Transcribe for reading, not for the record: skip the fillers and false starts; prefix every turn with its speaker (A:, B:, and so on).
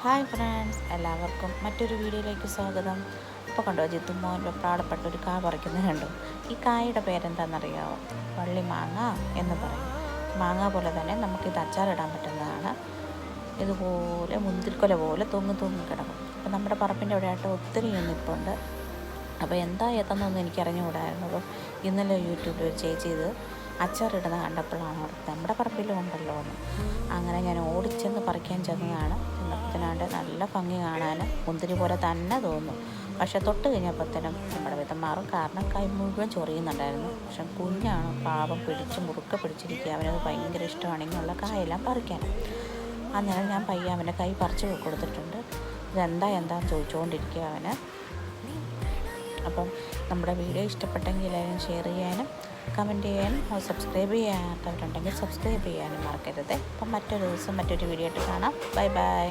A: Hi friends, എല്ലാവർക്കും മറ്റൊരു വീഡിയോയിലേക്ക് സ്വാഗതം. ഇപ്പോൾ കണ്ടോ ജിത്തുമോൻ പ്രാടപ്പെട്ട ഒരു കാ പറിക്കുന്നത് കണ്ടു. ഈ കായയുടെ പേരെന്താണെന്നറിയാമോ? വള്ളി മാങ്ങ എന്ന് പറയും. മാങ്ങ പോലെ തന്നെ നമുക്കിത് അച്ചാറിടാൻ പറ്റുന്നതാണ്. ഇതുപോലെ മുന്തിരിക്കൊല പോലെ തൂങ്ങി കിടക്കും. അപ്പോൾ നമ്മുടെ പറമ്പിൻ്റെ അവിടെയായിട്ട് ഒത്തിരി നിൽപ്പുണ്ട്. അപ്പോൾ എന്താ ഏതെന്നൊന്നും എനിക്ക് അറിഞ്ഞുകൂടായിരുന്നു. അപ്പോൾ ഇന്നലെ യൂട്യൂബിൽ ഒരു ചേച്ചി ഇത് അച്ചാറിടുന്ന കണ്ടപ്പോഴാണ് ഓർത്തത് നമ്മുടെ പറമ്പിലും ഉണ്ടല്ലോ എന്ന്. അങ്ങനെ ഞാൻ ഓടിച്ചെന്ന് പറിക്കാൻ ചെന്നതാണ്. ചെന്നപ്പത്തിനാണ്ട് നല്ല ഭംഗി കാണാൻ മുന്തിരി പോലെ തന്നെ തോന്നും. പക്ഷെ തൊട്ട് കഴിഞ്ഞപ്പോഴത്തേനും നമ്മുടെ വിധം മാറും. കാരണം കൈ മുഴുവൻ ചൊറിയുന്നുണ്ടായിരുന്നു. പക്ഷെ കുഞ്ഞാണ്, പാവം മുറുക്കെ പിടിച്ചിരിക്കുക. അവനത് ഭയങ്കര ഇഷ്ടമാണ് ഇങ്ങനെയുള്ള കായെല്ലാം പറിക്കാൻ. അന്നേരം ഞാൻ പയ്യെ അവൻ്റെ കൈ പറിച്ച് കൊടുത്തിട്ടുണ്ട്. എന്താണെന്ന് ചോദിച്ചുകൊണ്ടിരിക്കുക അവന്. അപ്പം നമ്മുടെ വീഡിയോ ഇഷ്ടപ്പെട്ടെങ്കിൽ എല്ലാവരും ഷെയർ ചെയ്യാനും കമൻറ്റ് ചെയ്യാനും സബ്സ്ക്രൈബ് ചെയ്യാത്തവരുണ്ടെങ്കിൽ സബ്സ്ക്രൈബ് ചെയ്യാനും മറക്കരുത്. അപ്പം മറ്റൊരു ദിവസം മറ്റൊരു വീഡിയോ ആയിട്ട് കാണാം. Bye bye.